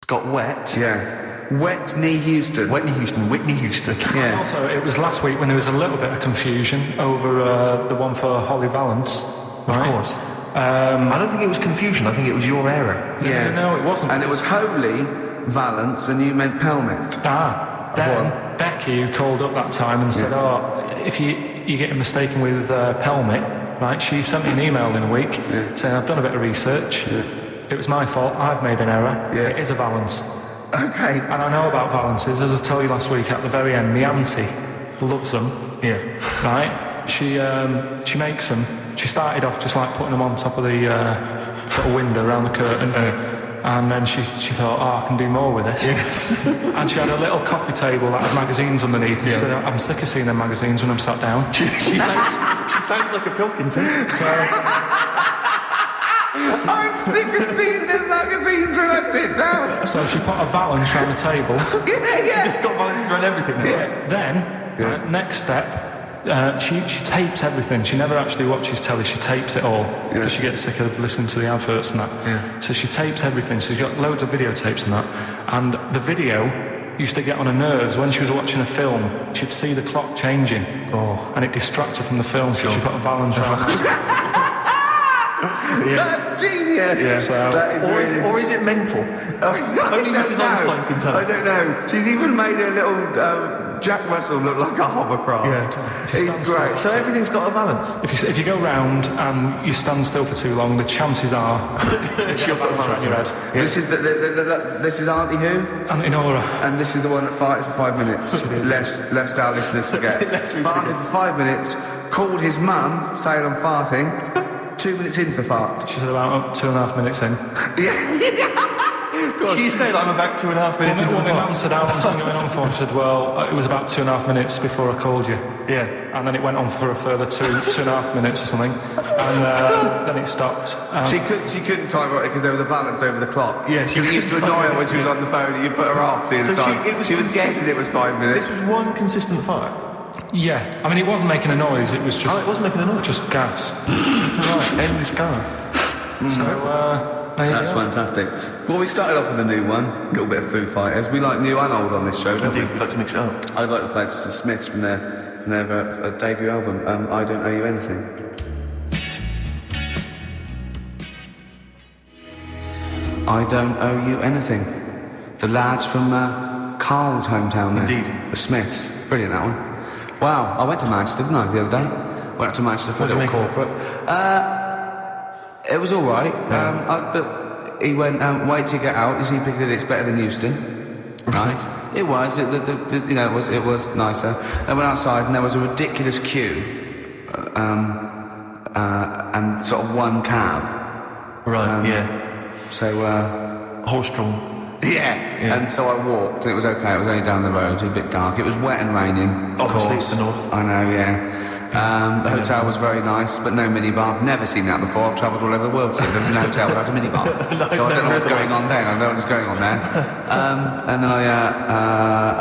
got wet. Yeah. Whitney Houston. Whitney Houston. Yeah. And also, it was last week when there was a little bit of confusion over the one for Holly Valance. Of course. I don't think it was confusion. I think it was your error. Yeah. No, it wasn't. And it was Holy Valance, and you meant Pelmet. Then Becky, who called up that time and said, if you're getting mistaken with Pelmet, right, she sent me an email in a week saying, I've done a bit of research. It was my fault. I've made an error. It is a Valance. Okay. And I know about Valances. As I told you last week, at the very end, my auntie loves them. Yeah. Right? She makes them. She started off just like putting them on top of the sort of window around the curtain. And then she thought, I can do more with this. Yes. And she had a little coffee table that had magazines underneath. And she said, I'm sick of seeing them magazines when I'm sat down. She sounds like a Pilkington. So... I'm sick of seeing the magazines when I sit down. So she put a Valance around the table. Yeah. She just got Valance around everything. Then, next step, she tapes everything. She never actually watches telly. She tapes it all because she gets sick of listening to the adverts and that. Yeah. So she tapes everything. So she's got loads of videotapes and that. And the video used to get on her nerves. When she was watching a film, she'd see the clock changing. And it distracted her from the film, so she put a Valance around. That's genius. Yeah, so, that is or is it mental? Only Mrs. Einstein can tell us. I don't know. She's even made a little Jack Russell look like a hovercraft. Yeah. He's great. So everything's got a balance. If you go round and you stand still for too long, the chances are she'll put a Valance around your head. Yeah. This is this is Auntie who? Auntie Nora. And this is the one that farted for 5 minutes. Lest our listeners forget. Farted for 5 minutes. Called his mum, saying I'm farting. 2 minutes into the fart. She said about 2.5 minutes in. She said I'm about 2.5 minutes into the my fart. mum said, how long's it going on for? And she said, well, it was about 2.5 minutes before I called you. Yeah. And then it went on for a further 2.5 minutes or something. And then it stopped. She couldn't time it because there was a balance over the clock. Yeah, she used to annoy her when she was on the phone and you put her off the time. She was guessing it was 5 minutes. This was one consistent fart. Yeah, I mean, it wasn't making a noise, it was just... Oh, it was making a noise? Just gas. Right, endless gas. So, That's fantastic. Well, we started off with a new one, a little bit of Foo Fighters. We like new and old on this show, don't Indeed, we like to mix it up. I'd like to play the Smiths from their debut album, I Don't Owe You Anything. I Don't Owe You Anything. The lads from Karl's hometown there. Indeed. The Smiths. Brilliant, that one. Wow, I went to Manchester, didn't I, the other day? Went up to Manchester for a little corporate. It was all right. He went, wait till you get out. As he predicted, it's better than Euston. Right. It was. It was nicer. I went outside and there was a ridiculous queue, and sort of one cab. Right. Yeah. So. Horse-drawn. Yeah, and so I walked, and it was okay, it was only down the road, it was a bit dark, it was wet and raining, of Obviously course. it's the north. I know, yeah. The hotel was very nice, but no minibar. I've never seen that before, I've travelled all over the world, so there's no hotel without a minibar. So I don't know what's going on there, I don't know what's going on there. And then I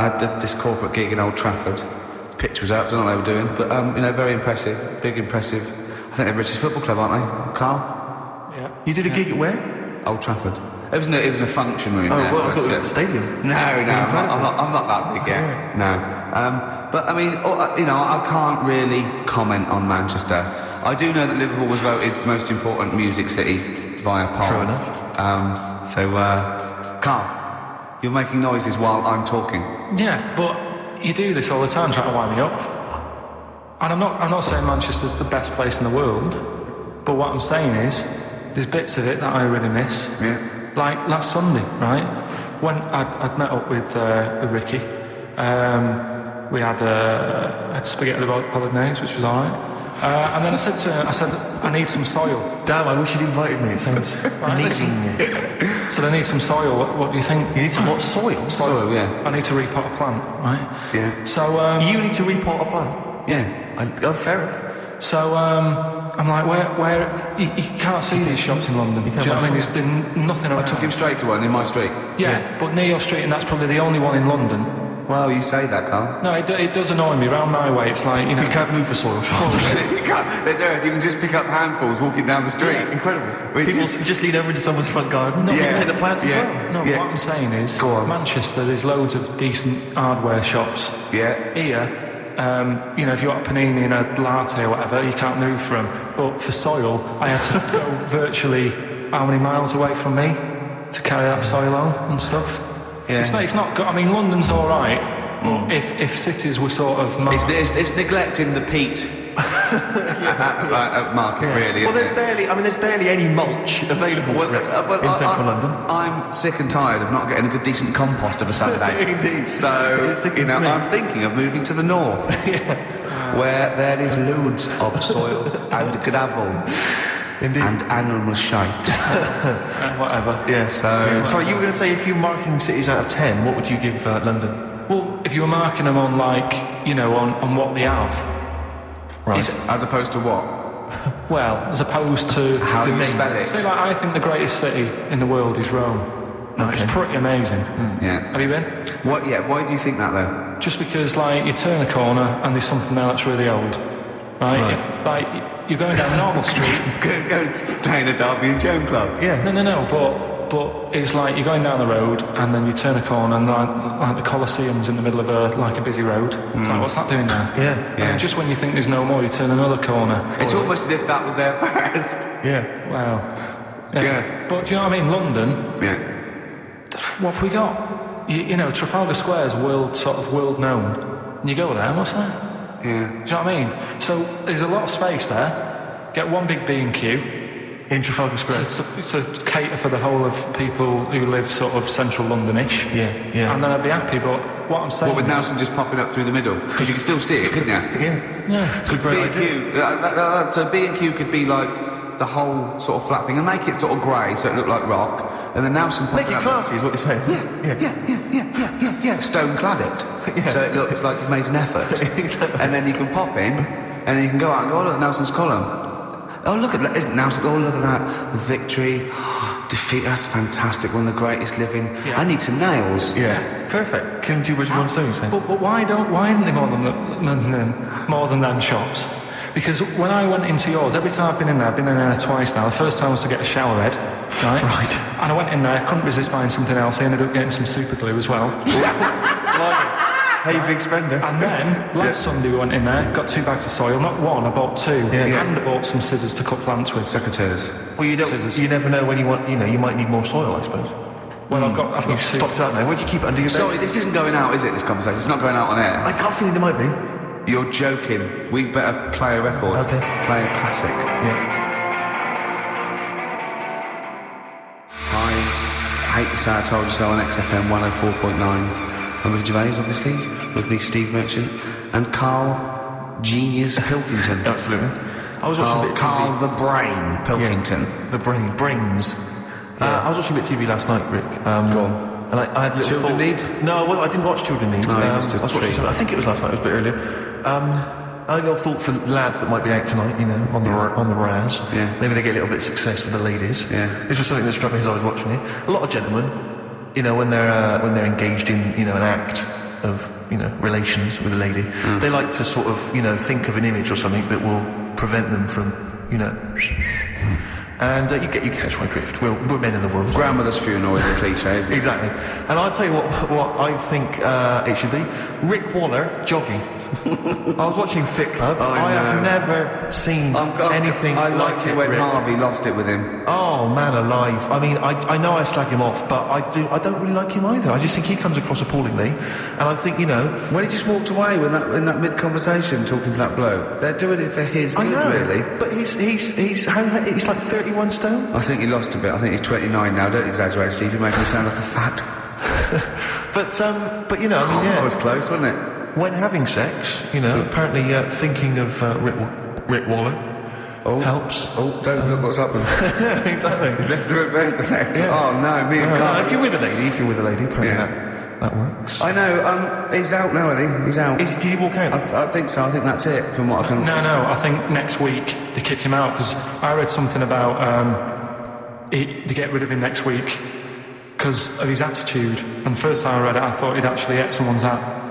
had this corporate gig in Old Trafford. The pitch was up, I don't know what they were doing, but, very impressive, big impressive. I think they're British football club, aren't they, Karl? Yeah. You did a gig at where? Old Trafford. It was a function room. Oh, there, well, I thought it was the stadium. No, I'm not that big yet. No. But I mean, I can't really comment on Manchester. I do know that Liverpool was voted most important music city via poll. True enough. Karl, you're making noises while I'm talking. Yeah, but you do this all the time, trying to wind me up. And I'm not saying Manchester's the best place in the world, but what I'm saying is, there's bits of it that I really miss. Yeah. Like last Sunday, right? When I'd met up with Ricky, we had spaghetti bolognese, which was all right. And then I said to her, I need some soil. Damn, I wish you'd invited me. It sounds amazing. So I need some soil. What do you think? You need some what? Soil? Soil, yeah. I need to repot a plant, right? Yeah. So you need to repot a plant? Yeah. Fair enough. So I'm like, where you can't see these shops in London. Do you know what I mean? There's nothing around. I took him straight to one in my street. Yeah, but near your street, and that's probably the only one in London Well, you say that, Carl. No, it does annoy me. Round my way, it's like, You can't move for soil shops. You can't. There's earth. You can just pick up handfuls walking down the street. Yeah, incredible. Which People is- just lean over into someone's front garden. You can take the plants as well. No, Yeah. what I'm saying is, Go on. Manchester, there's loads of decent hardware shops. Yeah. Here, if you want a panini and a latte or whatever, you can't move for them. But for soil, I had to go virtually how many miles away from me to carry that soil home and stuff. Yeah. It's not good. I mean, London's all right, but if cities were sort of It's neglecting the peat market, really. Well, isn't there's barely any mulch available in central London. I'm sick and tired of not getting a good, decent compost of a Saturday. Indeed. So, It's sickening to me. I'm thinking of moving to the north, where there is loads of soil and gravel. Indeed. And animal shite. whatever. Yeah. So, Sorry, you were going to say if you were marking cities out of 10, what would you give London? Well, if you were marking them on on what they have, Right. as opposed to what? well, as opposed to How the you main- spell it. Say, like, I think the greatest city in the world is Rome. No, It's Okay. pretty amazing. Yeah. Have you been? What? Yeah. Why do you think that though? Just because, like, you turn a corner and there's something there that's really old, right? Right. Like, you're going down a normal street. Go stay in a Derby and Joan club. Yeah. No, but it's like you're going down the road and then you turn a corner and like the Colosseum's in the middle of a busy road. It's like, what's that doing there? Yeah. And just when you think there's no more, you turn another corner. It's almost as if that was there first. Yeah. Wow. Yeah. But do you know what I mean? London, Yeah. what have we got? You know, Trafalgar Square is world known. And you go there, what's that? Yeah. Do you know what I mean? So there's a lot of space there. Get one big B&Q In Trafalgar Square. to cater for the whole of people who live sort of central Londonish. Yeah. And then I'd be happy. But what I'm saying What with is, Nelson just popping up through the middle? Because you can still see it, couldn't you? Yeah. So B&Q, so B&Q could be like the whole sort of flat thing and make it sort of grey so it looked like rock, and then Nelson Make popping it up. classy is what you're saying. Yeah. Stone clad it, so it looks like you've made an effort. Exactly. And then you can pop in, and then you can go out and go, oh look, Nelson's column. Oh look at that, isn't Nelson? Oh look at that, the victory, defeat. That's fantastic. One of the greatest living. Yeah. I need some nails. Yeah. Perfect. Killing two birds with one stone, you're saying? but why isn't there more than them shops? Because when I went into yours, every time I've been in there twice now. The first time was to get a shower head, right? Right. And I went in there, couldn't resist buying something else. I ended up getting some super glue as well. Hey, big spender. And then, last Sunday we went in there, got 2 bags of soil, not one, I bought 2. Yeah. And I bought some scissors to cut plants with. Secateurs. Well, you never know when you want, you might need more soil, I suppose. Well, I've got You've 2. stocked out now. Where'd you keep it under your bed? Sorry, this isn't going out, is it, this conversation? It's not going out on air. I can't feel it might be. You're joking. We better play a record. Okay. Play a classic. Yeah. I hate to say I told you so on XFM 104.9. I'm Ricky Gervais, obviously, with me, Steve Merchant, and Karl Genius Pilkington. Absolutely. I was watching a bit of TV. Karl the Brain Pilkington. Yeah, the brains. I was watching a bit of TV last night, Rick. Go on. And I had a little Children thought. Need? No, well, I didn't watch Children Need. No, you missed a I was watching treat. something. I think it was last night. It was a bit earlier. I had a little thought for lads that might be out tonight, on the Raz. Yeah. Maybe they get a little bit of success with the ladies. Yeah. This was something that struck me as I was watching it. A lot of gentlemen, when they're engaged in an act of relations with a lady, they like to sort of think of an image or something that will prevent them from and you catch my drift. We're men of the world. Grandmother's funeral is a cliche, isn't it? Exactly. And I'll tell you what I think it should be. Rick Waller jogging. I was watching Fit Club. I have never seen anything I like liked it it when Rick. Harvey lost it with him. Oh man alive. I mean, I know I slag him off, but I don't really like him either. I just think he comes across appallingly. And I think, When he just walked away in that mid-conversation talking to that bloke, they're doing it for his good, I know, really. but he's like 31 stone. I think he lost a bit. I think he's 29 now. Don't exaggerate, Steve. You're making me sound like a fat. But I mean, yeah. That was close, wasn't it? When having sex, apparently thinking of Rick Waller helps. Oh, don't look what's happened. Yeah, exactly. That's the reverse effect. Yeah. Oh no, me and Carl. If you're with a lady, apparently that works. I know. He's out now, isn't he? He's out. Did he walk out? I think so. I think that's it. From what I can. No, I think next week they kick him out because I read something about they get rid of him next week because of his attitude. And first time I read it, I thought he'd actually ate someone's hat.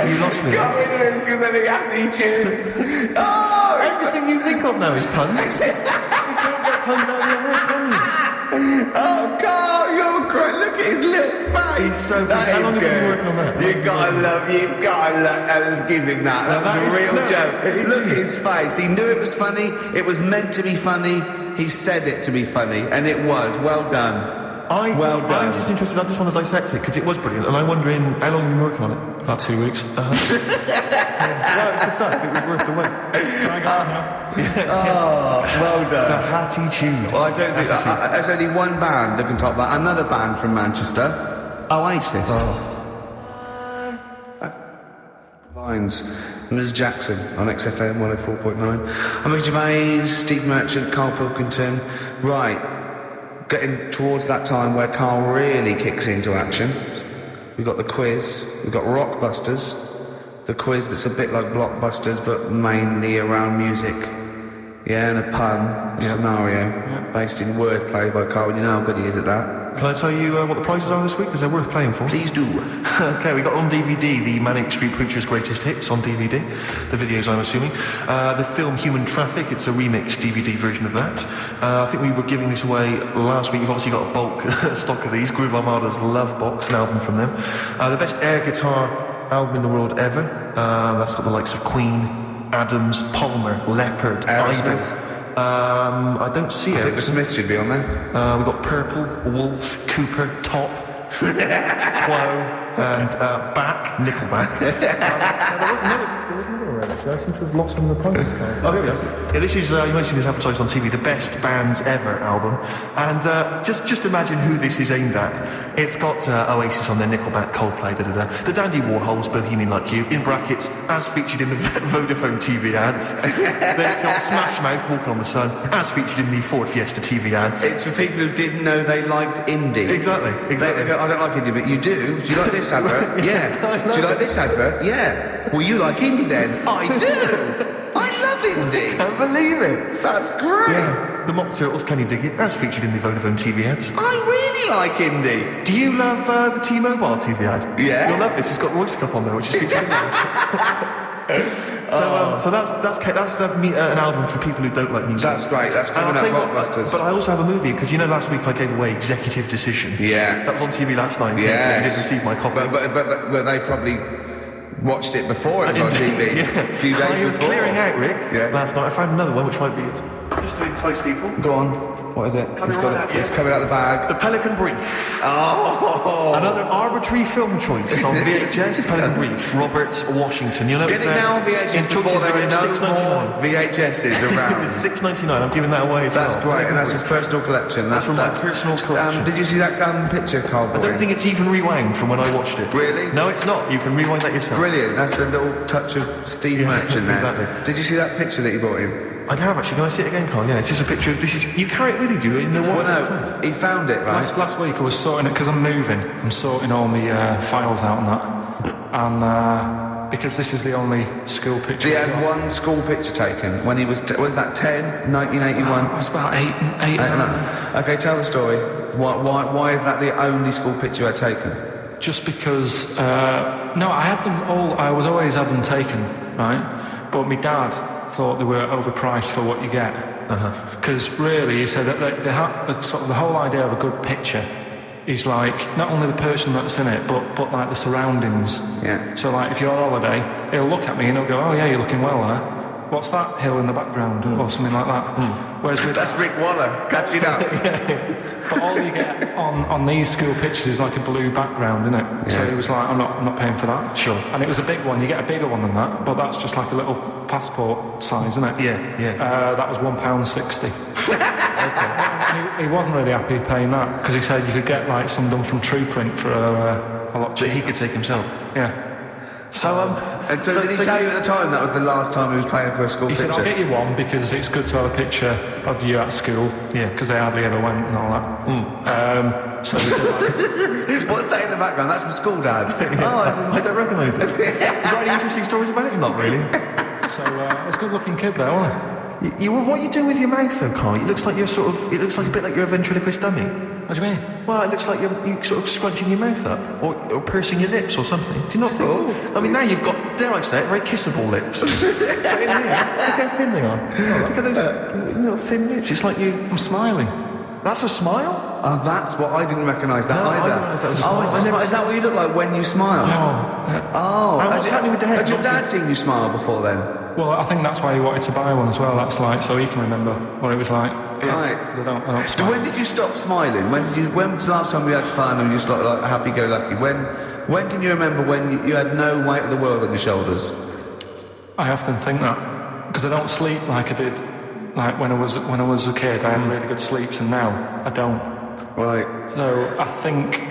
You lost me. Because of the attitude. Oh, everything you think of now is puns. You can't get puns out of your head, can you? Oh, Carl, you're great. Look at his little face. He's so good. How long have you been working on that? You've got to give him that. That was a real joke. Look at his face. He knew it was funny. It was meant to be funny. He said it to be funny, and it was. Well done. Well done. I'm just interested, I just want to dissect it, because it was brilliant, and I'm wondering how long you've been working on it? About 2 weeks. Well, it's good stuff. It was worth the wait. Well done. The attitude. Well, I don't think... there's only one band that can top that. Another band from Manchester. Oasis. Vines. Ms. Jackson on XFM 104.9. I'm Gervais, Steve Merchant, Karl Pilkington. Right. Getting towards that time where Karl really kicks into action. We've got the quiz, we've got Rockbusters, the quiz that's a bit like Blockbusters but mainly around music. Yeah, and a pun, a scenario, based in wordplay by Karl. You know how good he is at that. Can I tell you what the prizes are this week, because they're worth playing for? Please do. Okay, we got on DVD the Manic Street Preachers' Greatest Hits on DVD. The videos, I'm assuming. The film Human Traffic, it's a remixed DVD version of that. I think we were giving this away last week. You've obviously got a bulk stock of these. Groove Armada's Love Box, an album from them. The best air guitar album in the world ever. That's got the likes of Queen, Adams, Palmer, Leopard, Idol. I don't see it. I think the Smiths should be on there. We've got Purple, Wolf, Cooper, Top, Quo, and Back, Nickelback. There was another one, actually. I seem to have lost one of the prizes. Oh, here we go. Yeah, this is, you might see this advertised on TV, the Best Bands Ever album. And just imagine who this is aimed at. It's got Oasis on there, Nickelback, Coldplay, da-da-da. The Dandy Warhols, Bohemian Like You, in brackets, as featured in the Vodafone TV ads. Then it's got Smash Mouth, Walking on the Sun, as featured in the Ford Fiesta TV ads. It's for people who didn't know they liked indie. Exactly. They go, I don't like indie, but you do. Do you like this advert? Yeah. Do you like this advert? Yeah. Well, you like indie then? I do. I love indie. I can't believe it. That's great. Yeah. The Mock Turtles, Can You Dig It, as featured in the Vodafone TV ads. I really like indie. Do you love the T-Mobile TV ad? Yeah. You'll love this. It's got Royce Cup on there, which is featured in there. So that's an album for people who don't like music. That's great. That's coming up, Rockbusters. But I also have a movie, because you know last week I gave away Executive Decision. Yeah. That was on TV last night. Yes. So you didn't receive my copy. But they probably watched it before it was on TV. Yeah. A few days before. I was clearing out, Rick, last night. I found another one which might be just to entice people. Go on. What is it? It's coming out the bag. The Pelican Brief. Oh! Another arbitrary film choice on VHS. Pelican Brief. Robert Washington. You know, get it now on VHS before there are no more VHSs around. It's $6.99. I'm giving that away as well. That's great, and that's his personal collection. That's from my personal collection. Did you see that picture, Karl? I don't think it's even rewound from when I watched it. Really? No, it's not. You can rewind that yourself. Brilliant. That's a little touch of Steve Merchant there. Exactly. Did you see that picture that you brought in? I have actually. Can I see it again, Karl? Yeah, it's just a picture of you carry it with you, do you? No, well, no, he found it, right? Last week I was sorting it, because I'm moving. I'm sorting all my files out and that. And because this is the only school picture. He had one school picture taken when he was that 10, 1981? I was about eight. Okay, tell the story. Why is that the only school picture you had taken? Just because, no, I had them all, I was always had them taken, right? But my dad thought they were overpriced for what you get. Because really, he said that the whole idea of a good picture is like, not only the person that's in it, but like the surroundings. Yeah. So like, if you're on holiday, he'll look at me and he'll go, oh yeah, you're looking well there. What's that hill in the background? Or something like that. Whereas that's Rick Waller, catching up. But all you get on these school pictures is like a blue background, isn't it? Yeah. So he was like, I'm not paying for that. Sure. And it was a big one. You get a bigger one than that, but that's just like a little passport size, isn't it? Yeah. That was £1.60. Okay. He wasn't really happy paying that, because he said you could get like some done from True Print for a lot cheaper. That he could take himself. Yeah. So did he tell you at the time that was the last time he was paying for a school picture? He said, I'll get you one because it's good to have a picture of you at school. Yeah. Because they hardly ever went and all that. So he said, like, what's that in the background? That's from school, Dad. I don't recognise it. Is there any interesting stories about it? Not really. So, it was a good looking kid there, wasn't he? What are you doing with your mouth, though, Carl? It looks like you're it looks like a bit like you're a ventriloquist dummy. What do you mean? Well, it looks like you're sort of scrunching your mouth up, or pursing your lips or something. Do you not think? Oh. I mean, now you've got, dare I say it, very kissable lips. Look how thin they are. Look at those little thin lips. It's like I'm smiling. That's a smile? Oh, that's what I didn't recognise that No, I either. didn't realise that was a smile. Is that what you look like when you smile? What's happening with the hair? Had your dad seen you smile before then? Well, I think that's why he wanted to buy one as well. That's like, so he can remember what it was like. Right. I don't So smile. when did you stop smiling? When was the last time you had fun and you just like happy-go-lucky? When can you remember when you had no weight of the world on your shoulders? I often think that because I don't sleep like I did, like when I was a kid. I had really good sleeps, and now I don't. Right. So I think.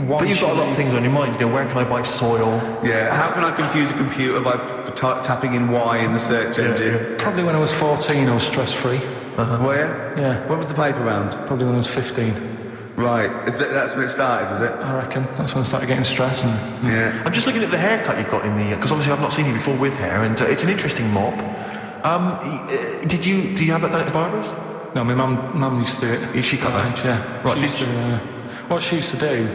But you've got a lot of things on your mind. Where can I buy soil? Yeah. How can I confuse a computer by tapping in Y in the search engine? Yeah. Probably when I was 14, I was stress-free. Where? Yeah. When was the paper round? Probably when I was 15. Right. That's when it started, was it? I reckon that's when I started getting stressed. Yeah. I'm just looking at the haircut you've got in the... Because obviously I've not seen you before with hair, and it's an interesting mop. Do you have that done at the barber's? No, my mum used to do it. She cut that? Yeah. Right, She used to, what she used to do,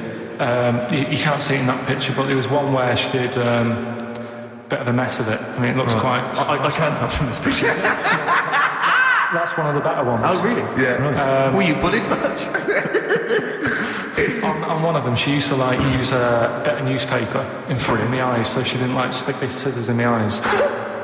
you can't see it in that picture, but there was one where she did a bit of a mess of it. I mean, it looks quite... I can't tell from this picture. That's one of the better ones. Oh, really? Yeah. Right. Were you bullied much? On one of them, she used to use a bit of newspaper in front of my eyes, so she didn't stick these scissors in my eyes.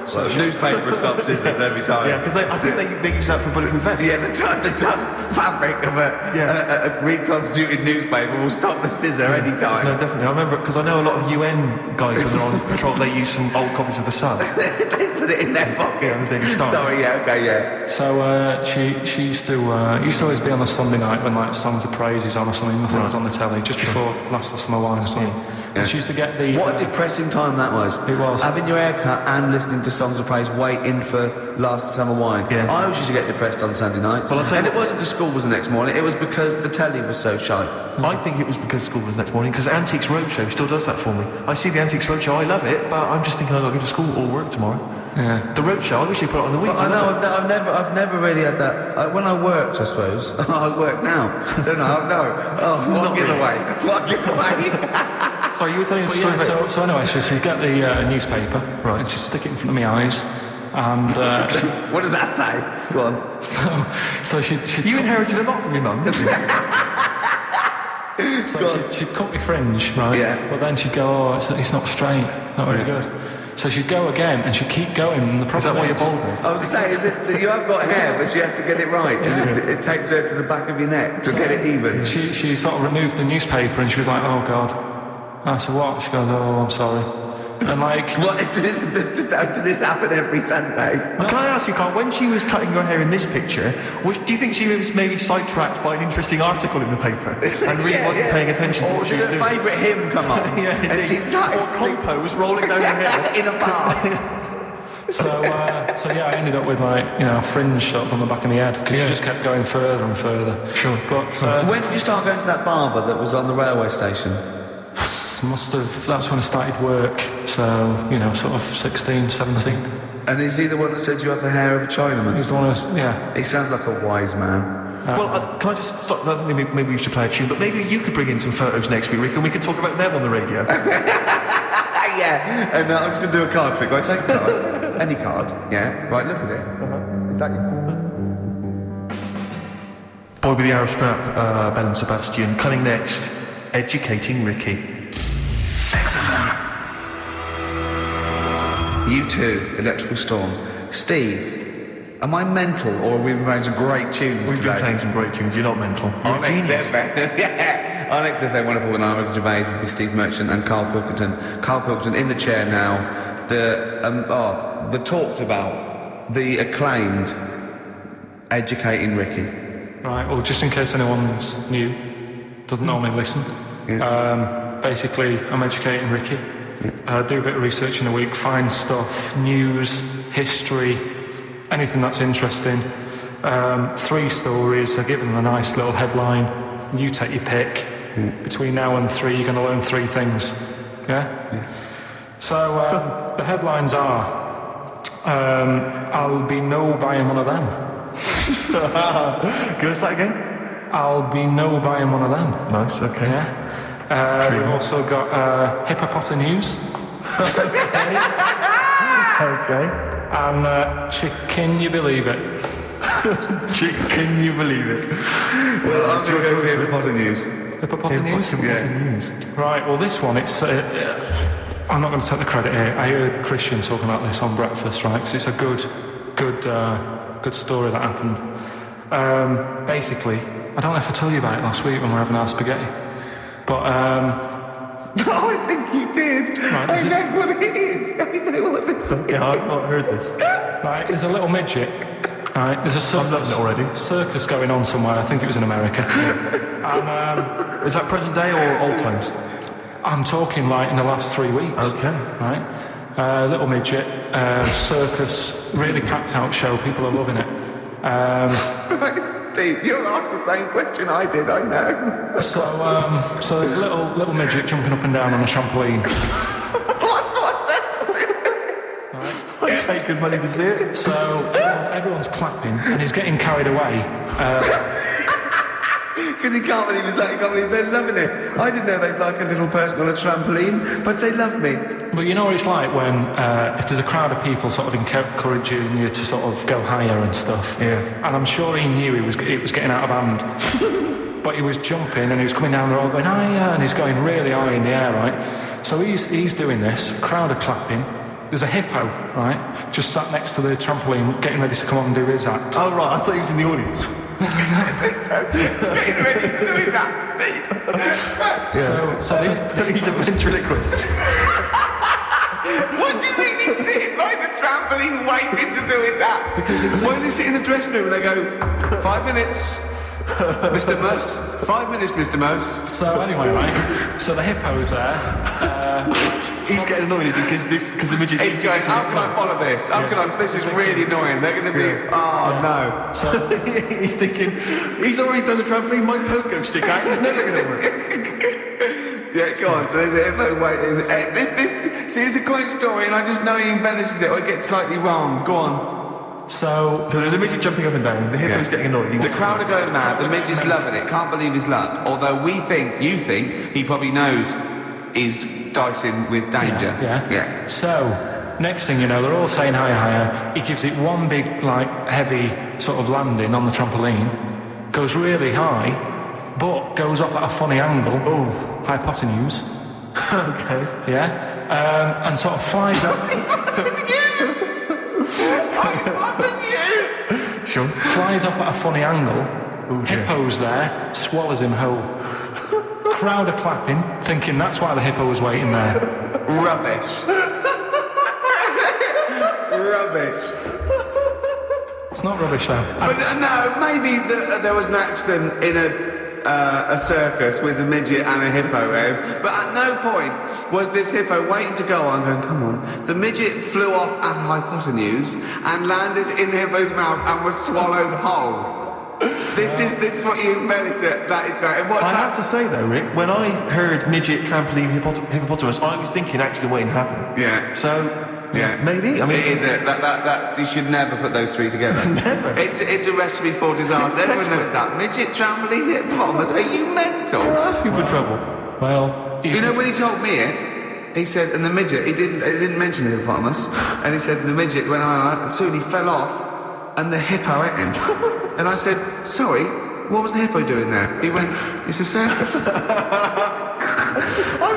So newspaper stops scissors every time. Yeah, because I think they use that for bulletproof vests. Yeah, the tough fabric of a reconstituted newspaper will stop the scissor any time. No, definitely. I remember, because I know a lot of UN guys when they're on patrol, they use some old copies of The Sun. They put it in their pocket. Yeah, the Daily Star. Sorry, yeah, okay, yeah. So she used to always be on a Sunday night when Songs of Praise is on or something. Nothing was on the telly just before Last of Summer Wine or something. And she used to get the... What a depressing time that was. It was. Having your hair cut and listening to Songs of Praise, waiting for Last Summer Wine. Yeah. I always used to get depressed on Sunday nights. Well, I'll tell you and it wasn't because school was the next morning, it was because the telly was so shy. I think it was because school was next morning, because Antiques Roadshow still does that for me. I see the Antiques Roadshow, I love it, but I'm just thinking I've got to go to school or work tomorrow. Yeah. The Roadshow, I wish they put it on the week. I know, I've never really had that. When I worked, I suppose. I work now. Don't know, no. Oh, what giveaway. What giveaway. Sorry, you were telling us a story about... So anyway, she'd get the newspaper, right, and she'd stick it in front of my eyes, and... what does that say? Go on. So she'd You inherited a lot from your mum, didn't you? So she'd cut my fringe, right? Yeah. But then she'd go, oh, it's not straight, it's not very good. So she'd go again, and she'd keep going. And the problem is that why you're bald? I was saying, is this that you have got hair, but she has to get it right. Yeah. It takes her to the back of your neck to get it even. She sort of removed the newspaper, and she was like, oh, God. I said, what? She goes, oh, I'm sorry. And What, did this happen every Sunday? Can I ask you, Carl, when she was cutting your hair in this picture, do you think she was maybe sidetracked by an interesting article in the paper and really wasn't paying attention to what she was doing? Or did her favourite hymn come on? And she started Compo rolling down her hair. in a bar. So I ended up with a fringe sort of on the back of my head because she just kept going further and further. Sure. But when did you start going to that barber that was on the railway station? That's when I started work, so, sort of 16, 17. And is he the one that said you have the hair of a Chinaman? He's the one who's, yeah. He sounds like a wise man. Can I just stop? Maybe we should play a tune, but maybe you could bring in some photos next week, Rick, and we could talk about them on the radio. Yeah, and I'm just going to do a card trick. Right, take a card. Any card, yeah. Right, look at it. Is that your... Boy with the Arab strap, Bell and Sebastian. Coming next, Educating Ricky. You too, Electrical Storm. Steve, am I mental or have we been playing some great tunes We've today? been playing some great tunes. You're not mental. You're On a genius. XFM. Yeah. On XFM, wonderful with Gervais with Steve Merchant and Karl Pilkington. Karl Pilkington in the chair now. The talked about, the acclaimed Educating Ricky. Right, well, just in case anyone's new, doesn't normally listen. Yeah. Basically, I'm educating Ricky. Do a bit of research in a week, find stuff, news, history, anything that's interesting. 3 stories, I give them a nice little headline. You take your pick. Between now and 3, you're going to learn 3 things. Yeah? So, the headlines are, I'll be no buying one of them. Give us that again. I'll be no buying one of them. Nice, okay. Yeah. We've also got hippopotamus. Okay. And can you believe it? Can you believe it? Well, I'm going to go with hippopotamus. Hippopotamus? Yeah. Right, well this one, it's... I'm not going to take the credit here. I heard Christian talking about this on breakfast, right? Because it's a good story that happened. Basically, I don't know if I told you about it last week when we were having our spaghetti. But, I think you did. Right, I know what it is. I know what this is. Okay, I've not heard this. Right, there's a little midget. Right, there's a circus going on somewhere. I think it was in America. And, is that present day or old times? I'm talking like in the last 3 weeks. Okay. Right, little midget, circus, really packed out show. People are loving it. Steve, you'll ask the same question I did. I know. So there's a little midget jumping up and down on a trampoline. What's I'd take good money to see it. So everyone's clapping and he's getting carried away. Because he can't believe they're loving it. I didn't know they'd like a little person on a trampoline, but they love me. But you know what it's like when if there's a crowd of people sort of encouraging you to sort of go higher and stuff. Yeah. And I'm sure he knew it was getting out of hand. But he was jumping and he was coming down the road going higher, and he's going really high in the air, right? So he's doing this. Crowd are clapping. There's a hippo, right, just sat next to the trampoline, getting ready to come on and do his act. Oh right, I thought he was in the audience. Getting ready to do his act, Steve. So he's a ventriloquist. What do you think he's sitting by the trampoline waiting to do his act? Because why does he sit in the dressing room and they go, 5 minutes, Mr. Mouse, 5 minutes, Mr. Mouse. So anyway, right, so the hippo's there. He's getting annoyed, is he? Because the midget. He's going, how can I follow this? This is really annoying. They're going to be, no. So he's thinking, he's already done the trampoline, my pogo stick out, he's never going to work. Yeah, go on. So there's a hippo waiting. See, it's a great story, and I just know he embellishes it or it gets slightly wrong. Go on. So there's a midget jumping up and down, the hippo's getting annoyed. The crowd are going mad, the midget's loving it, can't believe his luck. Although you think, he probably knows he's dicing with danger. Yeah. So, next thing you know, they're all saying higher. He gives it one big, heavy sort of landing on the trampoline, goes really high, but goes off at a funny angle. Oh. Hypotenuse. Okay. Yeah. And sort of flies up. Sure. Flies off at a funny angle. Ooh, Hippo's there, swallows him whole. Crowd are clapping, thinking that's why the hippo was waiting there. Rubbish. Rubbish. It's not rubbish though. But no, maybe there was an accident in a circus with a midget and a hippo, but at no point was this hippo waiting to go on going, come on. The midget flew off at hypotenuse and landed in the hippo's mouth and was swallowed whole. This is what you embellish it. That is great. And I have to say though, Rick, when I heard midget, trampoline, hippopotamus, I was thinking accident waiting to happen. Yeah. So, maybe. I mean, it is it. That you should never put those three together. Never. It's a recipe for disaster. Everyone knows that. Midget, trampoline, hippopotamus. Are you mental? You're asking for trouble. Well, you know when he told me it, he said, and the midget, he didn't mention the hippopotamus, and he said the midget went on, and soon he fell off, and the hippo ate him. And I said, sorry, what was the hippo doing there? He went, it's a circus. I've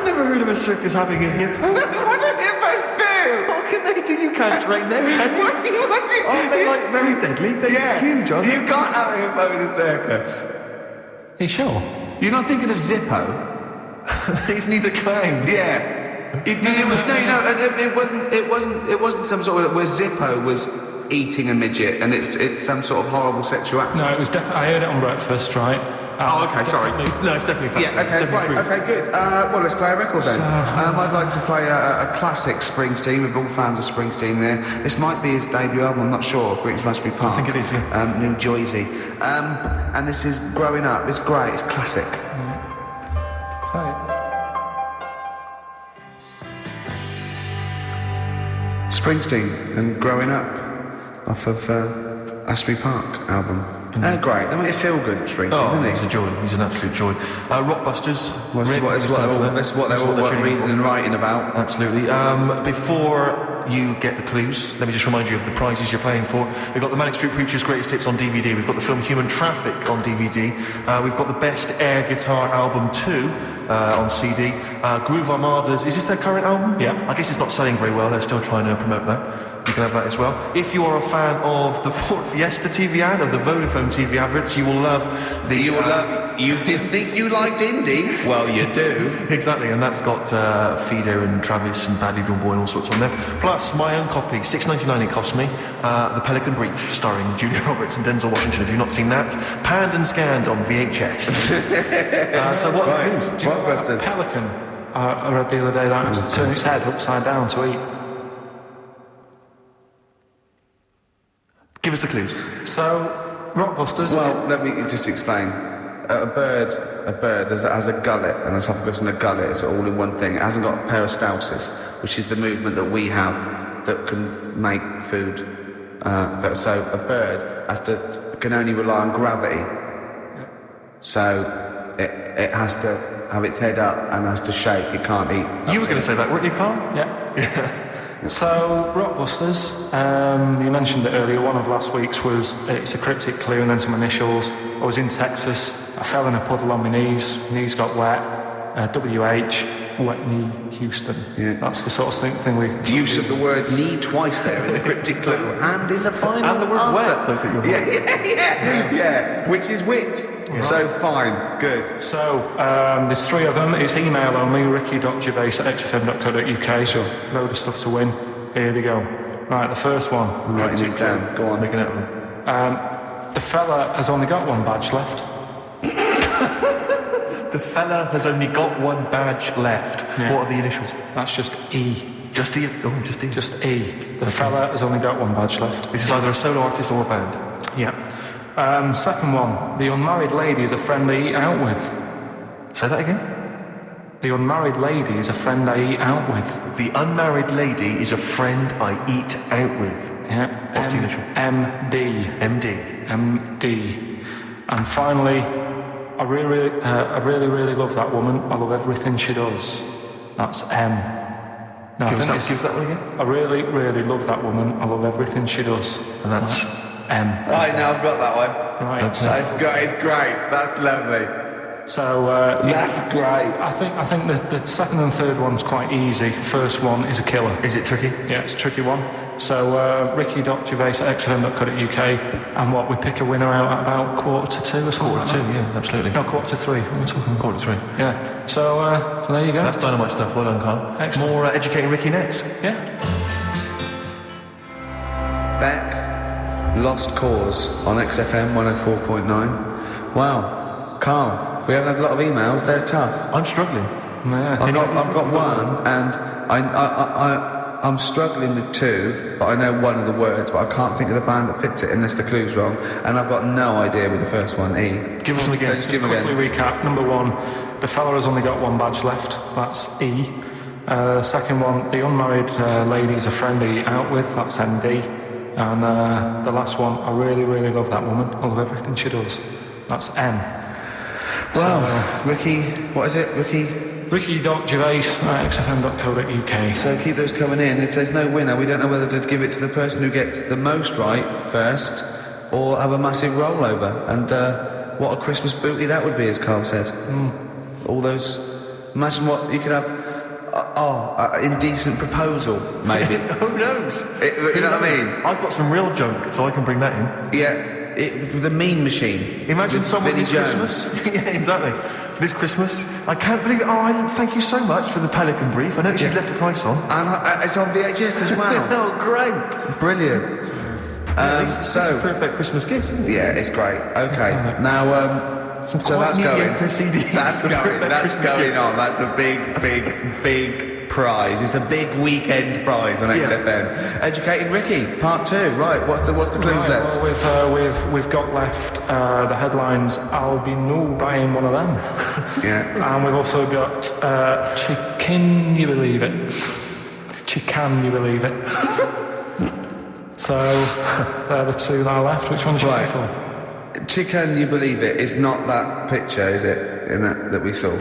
never heard of a circus having a hippo. What do hippos do? What can they do? You can't train them, can you? What do you... Aren't they very deadly? They're huge, aren't they? You can't have a hippo in a circus. are you sure? You're not thinking of Zippo? He's neither clown. Yeah. It wasn't some sort of where Zippo was eating a midget and it's some sort of horrible sexual act. No, it was definitely. I heard it on breakfast, right? Oh, okay, sorry. No, it's definitely fact. Yeah, okay, right, okay, good. Well, let's play a record then. I'd like to play a classic Springsteen. We're all fans of Springsteen there. This might be his debut album, I'm not sure. Greenwich Must Be Park. I think it is, yeah. New Jersey. And this is Growing Up. It's great, it's classic. Springsteen and Growing Up off of Asbury Park album. Great. They make you feel good, Springsteen, doesn't he? He's a joy. He's an absolute joy. Rockbusters. That's what they're all reading and writing about. Absolutely. Before you get the clues, let me just remind you of the prizes you're playing for. We've got the Manic Street Preachers' Greatest Hits on DVD. We've got the film Human Traffic on DVD. We've got the Best Air Guitar Album 2 on CD. Groove Armada's... Is this their current album? Yeah. I guess it's not selling very well. They're still trying to promote that. You can have that as well. If you are a fan of the Ford Fiesta TV ad, of the Vodafone TV adverts, you will love the... You didn't think you liked indie? Well, you do. Exactly, and that's got Fido and Travis and Badly Drawn Boy and all sorts on there. Plus, my own copy, $6.99 it cost me, The Pelican Brief, starring Julia Roberts and Denzel Washington. If you've not seen that, panned and scanned on VHS. So what are the clues? Rockbusters. Pelican, I read the other day that has to turn its head upside down to eat. Give us the clues. So, Rockbusters... Well, let me just explain. A bird has a gullet, an esophagus and a gullet. It's all in one thing. It hasn't got peristalsis, which is the movement that we have that can make food. So a bird can only rely on gravity. So it has to have its head up and has to shake. It can't eat. You were going to say that, weren't you, Carl? Yeah. So, Rockbusters, you mentioned it earlier, one of last week's was, it's a cryptic clue and then some initials. I was in Texas, I fell in a puddle on my knees got wet, WH, wet knee, Houston. Yeah. That's the sort of thing we... The use of the word knee twice there in the cryptic clue and in the final and the word answer. Wet, I think yeah, which is wit. Right. So fine, good. So, there's 3 of them. It's email only, ricky.gervais@xfm.co.uk. Sure. Load of stuff to win. Here we go. Right, the first one. I'm writing these down. Go on. Making it up. The fella has only got one badge left. The fella has only got one badge left. Yeah. What are the initials? That's just E. Just E? Oh, just E. Just E. The fella has only got one badge left. This is either a solo artist or a band. Yeah. Second one. The unmarried lady is a friend I eat out with. Say that again? The unmarried lady is a friend I eat out with. The unmarried lady is a friend I eat out with. Yeah. What's the initial? MD. MD. MD. And finally, I really love that woman. I love everything she does. That's M. No, Give us that one again. I really love that woman. I love everything she does. And that's M. Right, now I've got that one. Right. It's great. That's lovely. So that's great. I think the second and third one's quite easy. First one is a killer. Is it tricky? Yeah, it's a tricky one. So ricky.gervais@xfm.co.uk, and we pick a winner out at about 1:45 or something. 1:45, yeah, absolutely. No, 2:45. We're talking 1:45. Yeah. So there you go. That's dynamite stuff. Well done, Carl. Excellent. More educating Ricky next. Yeah. Beck, Lost Cause on XFM 104.9. Wow, Carl. We haven't had a lot of emails. They're tough. I'm struggling. Yeah. I've got one, and I'm struggling with 2, but I know one of the words, but I can't think of the band that fits it unless the clue's wrong, and I've got no idea with the first one. E. Give us them again. Just quickly recap. Number 1, the fella has only got one badge left. That's E. Second one, the unmarried lady is a friend I eat out with. That's MD. And the last one, I really love that woman. I love everything she does. That's M. Well, Ricky, what is it, Ricky? Ricky.gervais@xfm.co.uk. So keep those coming in. If there's no winner, we don't know whether to give it to the person who gets the most right first, or have a massive rollover. And what a Christmas booty that would be, as Carl said. All those... Imagine what you could have... indecent proposal, maybe. Who knows? You know what I mean? I've got some real junk, so I can bring that in. Yeah. The mean machine. Imagine someone Vinnie this Jones. Christmas. Yeah, exactly. This Christmas, I can't believe it. Oh, thank you so much for the Pelican Brief. I noticed you left the price on. And it's on VHS as well. Oh, great. Brilliant. This is a perfect Christmas gift, isn't it? Yeah, it's great. Okay. Now, so that's going. That's going on. That's a big prize. It's a big weekend prize on XFM. Educating Ricky, part 2. Right. What's the clues left? Well, we've got left the headlines. I'll be no buying one of them. Yeah. And we've also got can you believe it? Can you believe it? So, they're the two that are left. Which one's you going for? Can you believe it? It's not that picture, is it? In that we saw.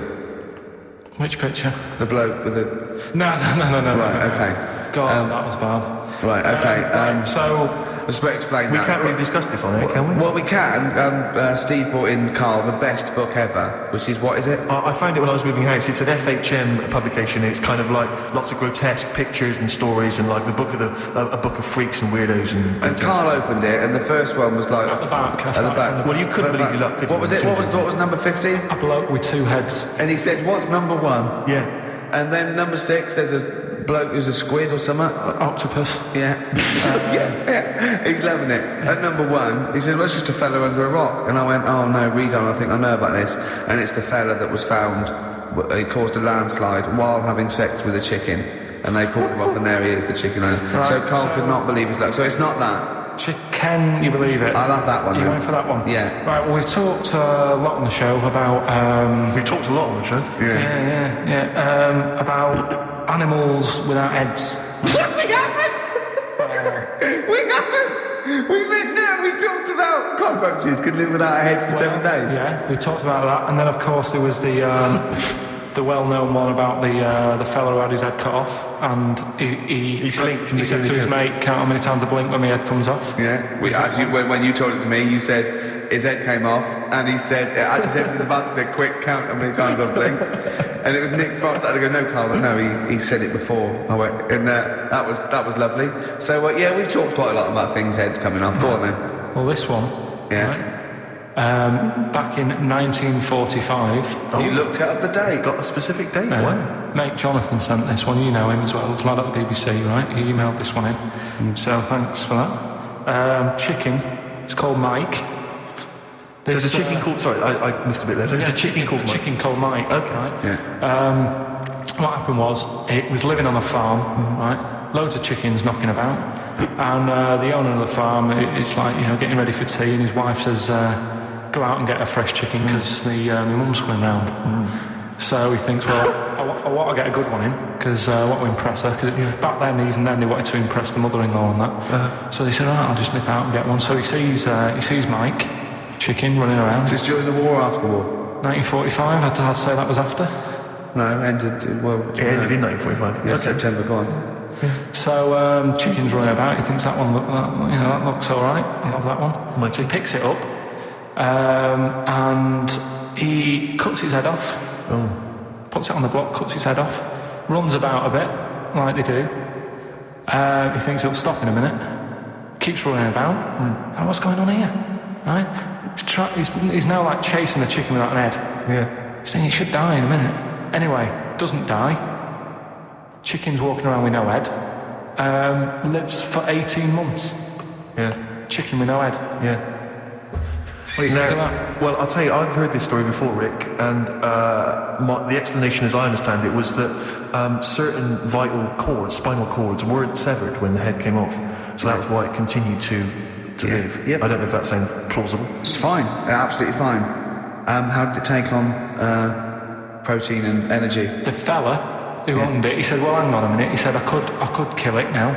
Which picture? The bloke with the... No. Right, okay. God, that was bad. Right, okay. So... Let's explain that. We can't really discuss this on it, can we? Well, we can. Steve brought in, Carl, the best book ever, which is, what is it? I found it when I was moving house. It's an FHM publication. It's kind of like lots of grotesque pictures and stories, and like a book of freaks and weirdos and Carl opened it, and the first one was like at the back. At the back. Well, you couldn't believe your luck, could you? What was it? What was number 50? A bloke with two heads. And he said, "What's number 1?" Yeah. And then number 6, there's a bloke who's a squid or something. Octopus. Yeah. yeah. He's loving it. At number 1, he said, well, it's just a fella under a rock. And I went, oh no, read on, I think I know about this. And it's the fella that was found, he caused a landslide while having sex with a chicken. And they pulled him off, and there he is, the chicken owner. Right, so Carl could not believe his luck. So it's not that. Can you believe it? I love that one. Are you going for that one? Yeah. Right, well, we've talked a lot on the show about... We talked a lot on the show. Yeah. About animals without heads. We talked about cockroaches could live without a head for 7 days. Yeah, we talked about that. And then, of course, there was the well-known one about the fella who had his head cut off, and he said to his mate, count how many times I blink when my head comes off. Yeah. When you told it to me, you said his head came off, and he said, as he said to the bastard, quick, count how many times I blink. And it was Nick Frost that had to go, no, Carl, no, he said it before. I went, and that was lovely. So, yeah, we've talked quite a lot about things, heads coming off. Go on then. Well, this one, yeah. Right, back in 1945. You looked up the date. It's got a specific date. Wow. Mate Jonathan sent this one. You know him as well. It's a lad at the BBC, right? He emailed this one in. So thanks for that. Chicken. It's called Mike. There's a chicken called... Sorry, I missed a bit there. There's a chicken called Mike. Chicken called Mike. Okay. Right? Yeah. What happened was, it was living on a farm, right? Loads of chickens knocking about. And the owner of the farm, it's like, getting ready for tea, and his wife says, go out and get a fresh chicken, because my mum's coming round. So he thinks, well, I want to get a good one in, because I want to impress her. Cause back then, even then, they wanted to impress the mother-in-law and that. So they said, I'll just nip out and get one. So he sees Mike, chicken, running around. Is this during the war or after the war? 1945, I'd say that was after. No, ended in 1945. Yeah, September, go on. So chicken's running about. He thinks that looks all right. I love that one. So he picks it up, and he cuts his head off. Puts it on the block, cuts his head off, runs about a bit like they do. He thinks it'll stop in a minute. Keeps running about. What's going on here? Right? He's now like chasing the chicken without an head. Yeah. He's saying he should die in a minute. Anyway, doesn't die. Chicken's walking around with no head. Lives for 18 months. Yeah. Chicken with no head. Yeah. What do you think of that? Well, I'll tell you, I've heard this story before, Rick, and the explanation, as I understand it, was that certain vital cords, spinal cords, weren't severed when the head came off. So that was why it continued to live. Yep. I don't know if that sounds plausible. It's fine. Absolutely fine. How did it take on protein and energy? The fella who owned it, he said, well, hang on a minute. He said, I could kill it now.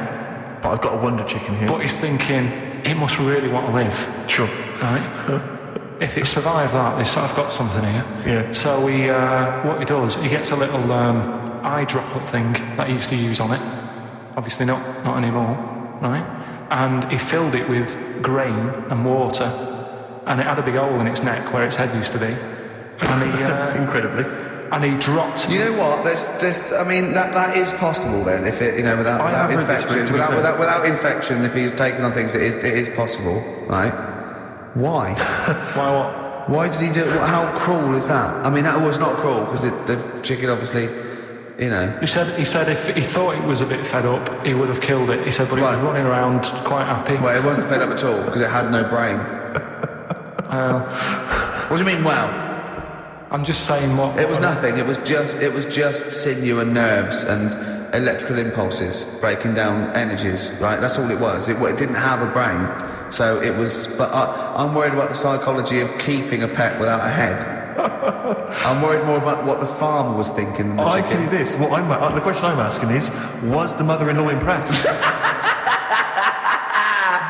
But I've got a wonder chicken here. But he's thinking, it must really want to live. Sure. Right? If it survives that, I've got something here. Yeah. So what he does, he gets a little eye droplet thing that he used to use on it. Obviously not anymore, right? And he filled it with grain and water, and it had a big hole in its neck where its head used to be. And he incredibly. And he dropped. You know what? That is possible then. If it, without infection, without infection, if he's taken on things, it is possible, right? Why? Why what? Why did he do it? How cruel is that? I mean, that was not cruel because the chicken obviously, He said if he thought it was a bit fed up, he would have killed it. He said, but it was running around quite happy. Well, it wasn't fed up at all because it had no brain. What do you mean? Well. I'm just saying what... It was nothing. It was just sinew and nerves and electrical impulses breaking down energies, right? That's all it was. It didn't have a brain. So it was... But I'm worried about the psychology of keeping a pet without a head. I'm worried more about what the farmer was thinking than the I chicken. tell you this, the question I'm asking is, was the mother-in-law impressed?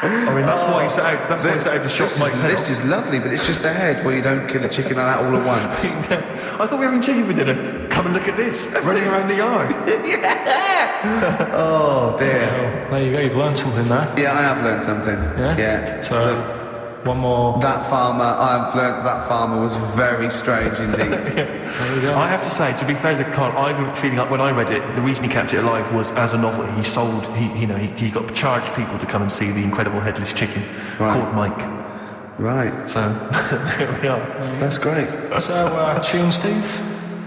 I mean, that's why he set out to shot Mike's head This is lovely, but it's just the head where you don't kill a chicken like that all at once. I thought we were having chicken for dinner. Come and look at this, running around the yard. Yeah! Oh, dear. So, there you go, you've learned something there. Yeah, I have learned something. Yeah? So, one more. I've learned that farmer was very strange indeed. There you go. I have to say, to be fair to Karl, I have a feeling like when I read it, the reason he kept it alive was as a novel. He got charged people to come and see the incredible headless chicken called Mike. Right. So, there we are. That's great. So, tune, Steve?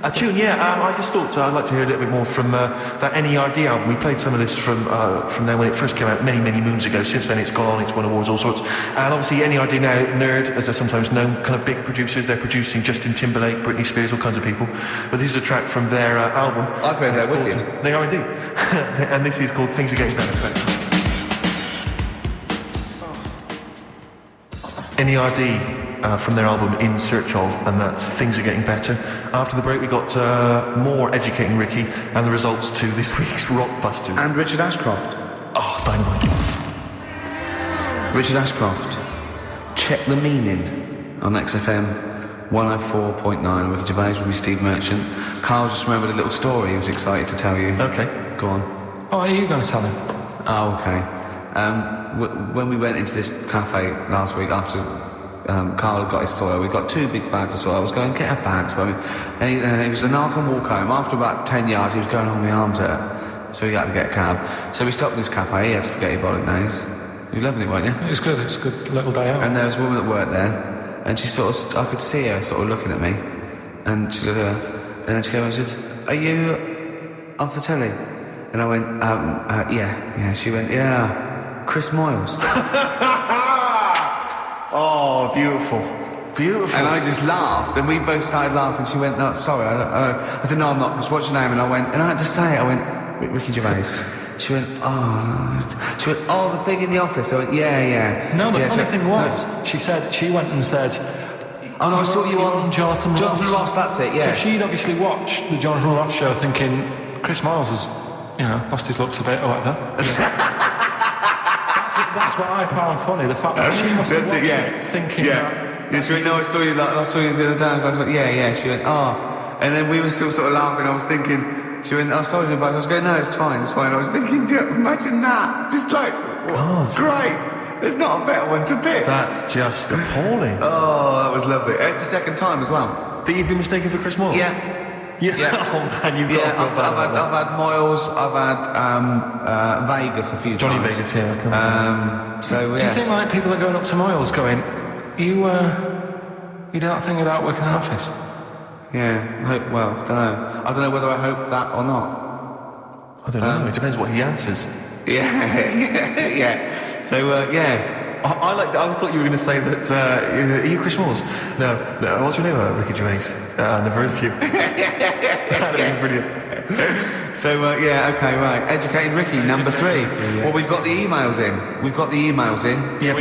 A tune, yeah. I just thought I'd like to hear a little bit more from that NERD album. We played some of this from there when it first came out many, many moons ago. Since then it's gone on, it's won awards, all sorts. And obviously NERD now, Nerd, as they're sometimes known, kind of big producers. They're producing Justin Timberlake, Britney Spears, all kinds of people. But this is a track from their album. I've heard they're wicked. They are indeed. And this is called Things Are Getting Better. NERD from their album In Search Of, and that's Things Are Getting Better. After the break we got more Educating Ricky and the results to this week's Rockbusters. And Richard Ashcroft. Oh, dynamite. Richard Ashcroft. Check the Meaning on XFM 104.9. Ricky Gervais with me, Steve Merchant. Carl just remembered a little story he was excited to tell you. Okay. Go on. Oh, are you going to tell him? Oh, okay. When we went into this cafe last week after Karl had got his soil, we got 2 big bags of soil. I was going, get our bags. And he was an arc and walk home. After about 10 yards, he was going, my arms hurt. So we had to get a cab. So we stopped in this cafe. He had spaghetti bolognese. You were loving it, weren't you? It's good. It's a good little day out. And there was a woman that worked there, and she I could see her sort of looking at me. And she said, and then she came and said, are you off the telly? And I went, yeah. She went, yeah, Chris Moyles. Oh, beautiful. Beautiful. And I just laughed, and we both started laughing. She went, no, sorry, I said, no, I'm not. Just what's your name? And I went, and I had to say it. I went, Ricky Gervais. She went, oh, the thing in the office. I went, yeah. No, the funny thing was, she went and said, oh, no, I saw you on Jonathan Ross, that's it, yeah. So she'd obviously watched the Jonathan Ross show thinking, Chris Miles has, lost his looks a bit or whatever. That's what I found funny, the fact that she must have watched it thinking that... Yeah, she went, no, I saw you the other day. And I was like, yeah. She went, oh. And then we were still sort of laughing. I was thinking, she went, I saw you, but I was going, no, it's fine. I was thinking, imagine that. Just like, God. Great. There's not a better one to pick. That's just appalling. Oh, that was lovely. It's the second time as well. That you've been mistaken for Chris Moyles? Yeah. Oh man, you've got I've had Moyles, I've had Vegas a few Johnny times. Vegas, yeah. So yeah. Do you think like people are going up to Moyles going, you do that thing about working in an office? Yeah, I don't know. I don't know whether I hope that or not. I don't know. It depends what he answers. Yeah. So yeah. I thought you were going to say that. Are you Chris Moyles? No. What's your name? Ricky Gervais. Never heard of you. That'd be brilliant. So okay, right. Educated Ricky, number 3. Well, we've got the emails in. Yeah,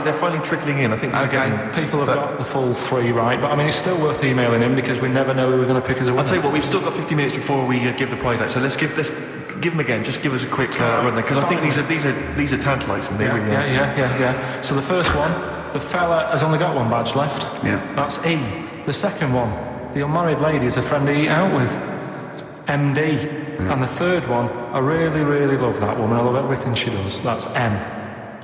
they're finally trickling in. I think we're getting. People have got the full 3 right, but I mean it's still worth emailing him because we never know who we're going to pick as a winner. I'll tell you what, we've still got 50 minutes before we give the prize out. So let's give them again. Just give us a quick run there, because I think these are tantalising. They really are. Yeah. So the first one, the fella has only got 1 badge left. Yeah. That's E. The second one, the unmarried lady is a friend to eat out with. MD. And the third one, I really, really love that woman. I love everything she does. That's M.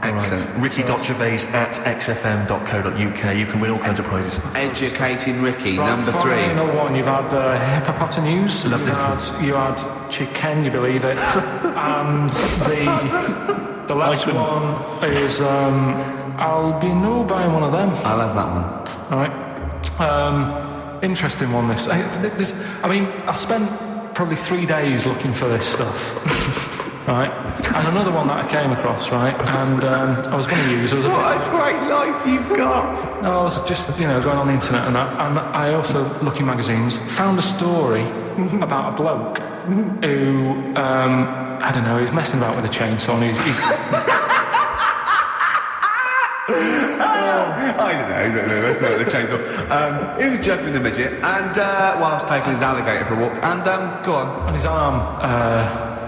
Excellent. Right. Ricky.gervais@xfm.co.uk. You can win all kinds of prizes. Educating Ricky, Right, number 3. Final one, you've had hippopotamus. Lovely. You had chicken, you believe it. And the last one is I'll be no buying one of them. I love that one. All right. Interesting one, this. I spent probably 3 days looking for this stuff. Right? And another one that I came across, right? And I was going to use... What a great life you've got! I was just, going on the internet and that. And I also, looking magazines, found a story about a bloke who, I don't know, he's messing about with a chainsaw and he's... I don't know, that's not the chainsaw. He was juggling the midget, and while I was taking his alligator for a walk, and go on. And his arm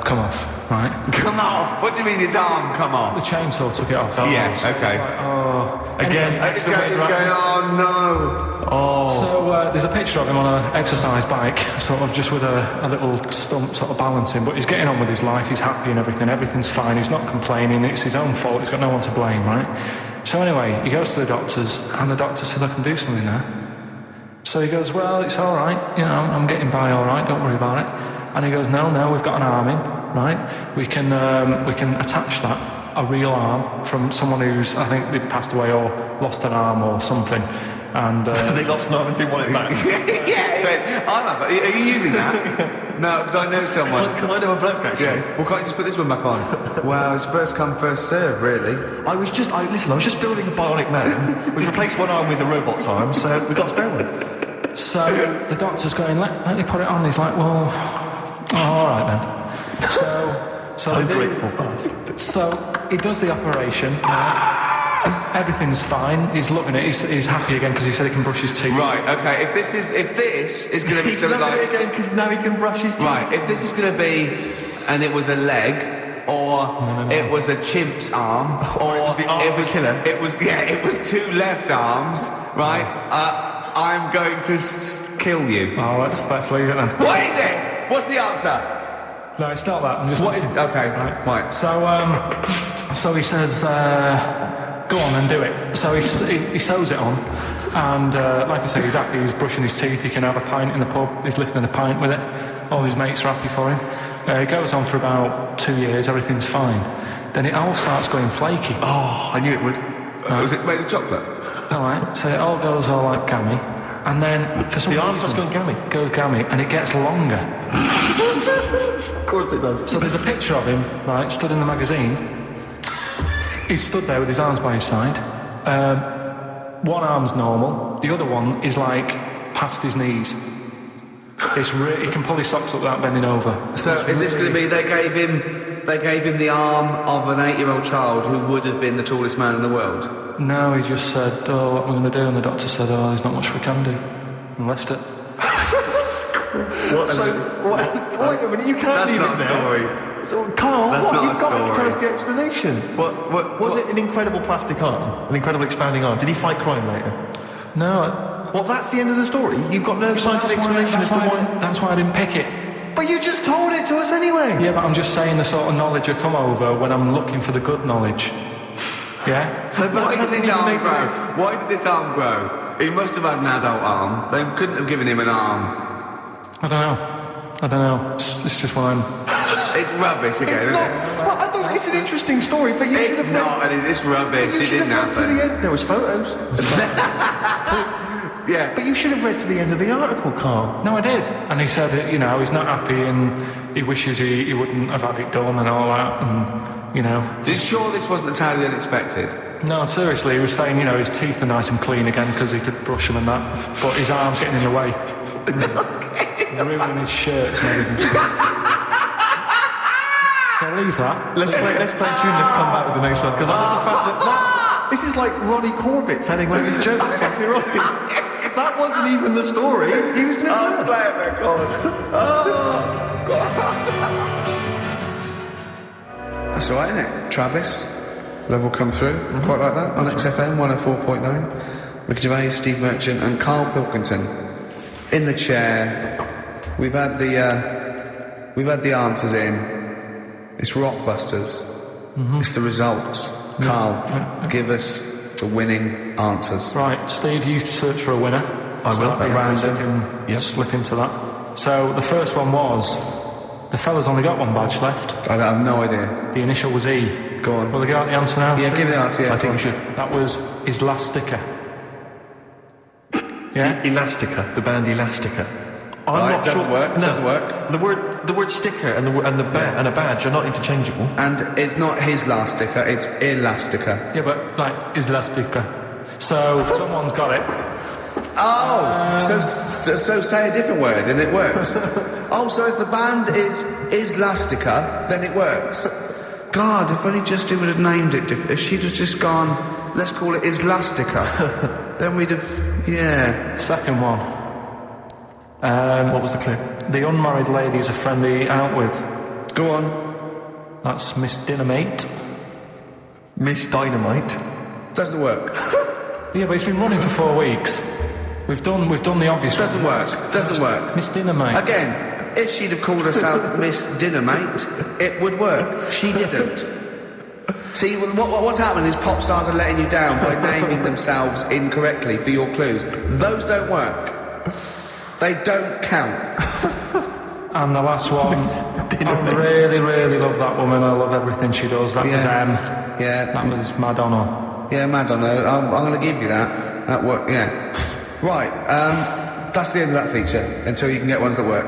come off, right? Come off? What do you mean his arm come off? The chainsaw took it off. Yeah, So okay. it's like, oh. Again, Anyway, extra weight He's going, oh no. Oh. so there's a picture of him on an exercise bike, sort of just with a little stump sort of balancing, but he's getting on with his life, he's happy and everything, everything's fine, he's not complaining, it's his own fault, he's got no one to blame, right? So anyway, he goes to the doctors, and the doctor said, I can do something there. So he goes, well, it's all right, you know, I'm getting by all right, don't worry about it. And he goes, no, we've got an arm in, right? We can attach that, a real arm, from someone who's, I think, they'd passed away or lost an arm or something. And they lost an arm and didn't want it back. Yeah, he went, are you using that? No, because I know someone. Because I know a bloke, actually. Yeah. Well, can't you just put this one back on? Well, it's first come, first serve, really. I was just building a bionic man. We've replaced one arm with a robot's arm, so we've got a spare one. so the doctor's going, let me put it on. He's like, well, all right then. So they do. Ungrateful bastard. So he does the operation. Right? Everything's fine. He's loving it. He's happy again because he said he can brush his teeth. Right, okay, if this is going to be He's something loving like... it again because now he can brush his teeth. Right, if this is going to be, and it was a leg, or No. it was a chimp's arm, or it was the arm of a killer. It was two left arms, right? I'm going to kill you. Oh, let's leave it then. What is it? What's the answer? No, it's not that. I'm just. What is... Okay, right. So he says, go on and do it. So he sews it on, and like I say, he's happy. He's brushing his teeth. He can have a pint in the pub. He's lifting a pint with it. All his mates are happy for him. It goes on for about 2 years. Everything's fine. Then it all starts going flaky. Oh, I knew it would. Was it made of chocolate? All right. So it all goes all like gammy, and then for some The reason arm starts going gammy. it goes gammy, and it gets longer. Of course it does. So there's a picture of him, right, stood in the magazine. He's stood there with his arms by his side. One arm's normal, the other one is like past his knees. He can pull his socks up without bending over. So is this going to be they gave him the arm of an 8-year-old child who would have been the tallest man in the world? No, he just said, oh, what am I going to do? And the doctor said, oh, there's not much we can do. And left it. Wait a minute, you can't That's leave not it a there. story. So, Carl, That's not You've a got to story. tell us the explanation. Was it an incredible plastic arm? An incredible expanding arm? Did he fight crime later? No. Well, that's the end of the story. You've got no scientific explanation as to why... That's why I didn't pick it. But you just told it to us anyway. Yeah, but I'm just saying the sort of knowledge I come over when I'm looking for the good knowledge. Yeah? So Why did hasn't his even arm made the grow? list. Why did this arm grow? He must have had an adult arm. They couldn't have given him an arm. I don't know. It's just one. It's rubbish again, It's isn't not... it? Well, I don't... It's an interesting story, but you It's should have not, and it's rubbish. You It should didn't have read to the happen. end. There was photos. Yeah. But you should have read to the end of the article, Carl. No, I did. And he said, that, you know, he's not happy and he wishes he wouldn't have had it done and all that. And, you know. Are you sure this wasn't entirely unexpected? No, seriously, he was saying, you know, his teeth are nice and clean again because he could brush them and that. But his arm's getting in the way. Ruining his shirts and everything. So leave that. Let's play a tune. Let's come back with the next one because I love the fact that this is like Ronnie Corbett telling one of his jokes. Sexy Ronnie. That wasn't even the story. He was going to tell us. Play it back on. That's all right, isn't it? Travis, love will come through. Quite like that. On XFM 104.9. Ricky Gervais, Steve Merchant, and Karl Pilkington in the chair. We've had the answers in. It's Rockbusters. It's the results. Carl, give us the winning answers. Right, Steve, you search for a winner. I will. At random. Slip into that. So the first one was, the fella's only got one badge left. I have no idea. The initial was E. Go on. Will they get out the answer now? Yeah, Steve? give me the answer. Yeah, I think we should. That was his last sticker. Yeah? Elastica, the band Elastica. Right, not doesn't sure- work, No, doesn't work. The word sticker and a badge are not interchangeable. And it's not his last sticker, it's Elastica. Yeah, but, like, his last sticker. So, someone's got it. Oh, so say a different word and it works. Oh, so if the band is Elastica, then it works. God, if only Justin would have named it different. If she'd have just gone let's call it Islastica. Then we'd have, yeah. Second one. What was the clue? The unmarried lady is a friend he out with. Go on. That's Miss Dynamite. Miss Dynamite. Doesn't work. Yeah, but it's been running for 4 weeks. We've done the obvious. Doesn't work. Doesn't work. Miss Dynamite. Again, if she'd have called herself Miss Dynamite, it would work. She didn't. See, what's happening is pop stars are letting you down by naming themselves incorrectly for your clues. Those don't work. They don't count. And the last one, I really, really love that woman. I love everything she does. That was M. Yeah. That was Madonna. Yeah, Madonna. I'm going to give you that. That worked, yeah. Right, that's the end of that feature, until you can get ones that work.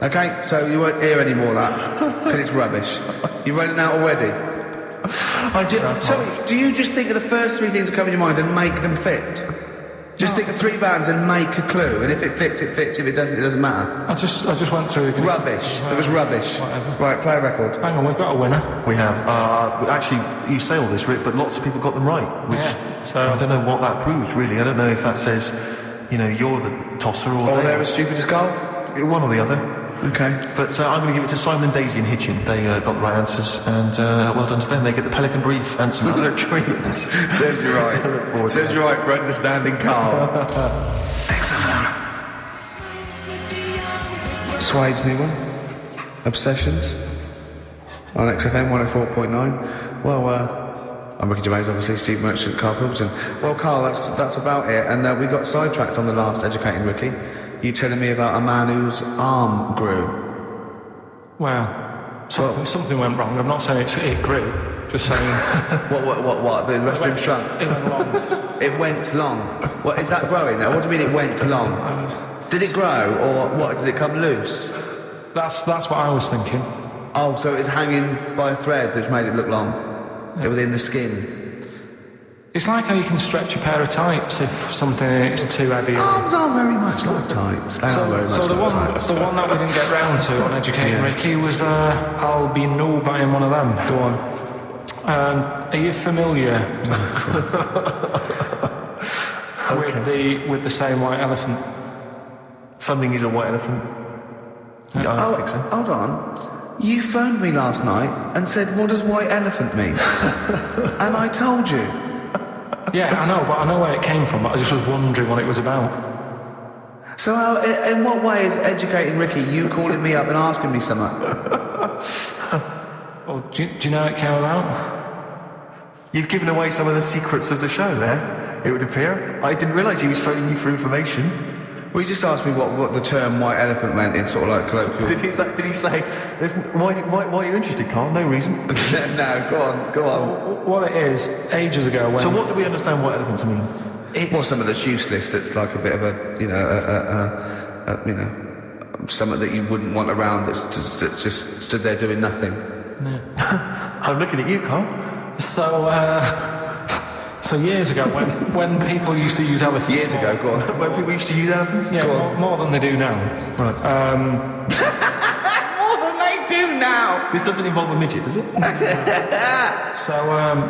Okay, so you won't hear any more of that, because it's rubbish. You're running out already. So, do you just think of the first 3 things that come in your mind and make them fit? Just think of 3 bands and make a clue, and if it fits, it fits. If it doesn't matter. I just went through. Rubbish. It was rubbish. Whatever. Right, play a record. Hang on, we've got a winner. We have. Actually, you say all this, Rick, but lots of people got them right. Which so I don't know what that proves, really. I don't know if that says, you're the tosser or they're as stupid as Carl? One or the other. Okay. But I'm going to give it to Simon, Daisy and Hitchin. They got the right answers, and well done to them. They get the Pelican Brief and some other treats. Serves you right. Serves you right for understanding Carl. Suede's new one, Obsessions, on XFM 104.9. Well, I'm Ricky Gervais, obviously, Steve Merchant, Karl Pilkington. Well, Carl, that's about it, and we got sidetracked on the last Educating Ricky. You telling me about a man whose arm grew. Well, something went wrong. I'm not saying it grew, just saying... What? The restroom shrunk? It went long. It went long. What, is that growing now? What do you mean it went long? Did it grow, or what, did it come loose? That's what I was thinking. Oh, so it's hanging by a thread which made it look long? Yeah. Within the skin? It's like how you can stretch a pair of tights if something is too heavy. Arms are very much like tights. They are very much the like tights. The one that we didn't get round to on Educating Ricky was I'll be no buying one of them. Go on. Are you familiar with the saying white elephant? Something is a white elephant. Yeah, I don't think so. Hold on. You phoned me last night and said, what does white elephant mean? And I told you. Yeah, I know, but I know where it came from, but I just was wondering what it was about. So in what way is Educating Ricky you calling me up and asking me something? Well, do you know how it came about? You've given away some of the secrets of the show there, it would appear. I didn't realise he was phoning you for information. Well, he just asked me what the term white elephant meant in sort of like colloquial... Did he say, why are you interested, Carl? No reason. No, go on. Well, what it is, ages ago when... So what do we understand white elephant to mean? Well, some of that's useless, that's like a bit of something that you wouldn't want around that's just stood there doing nothing. Yeah. I'm looking at you, Carl. So years ago, when people used to use elephants... Years ago, go on. When people used to use elephants? Yeah, more than they do now. Right. More than they do now! This doesn't involve a midget, does it? So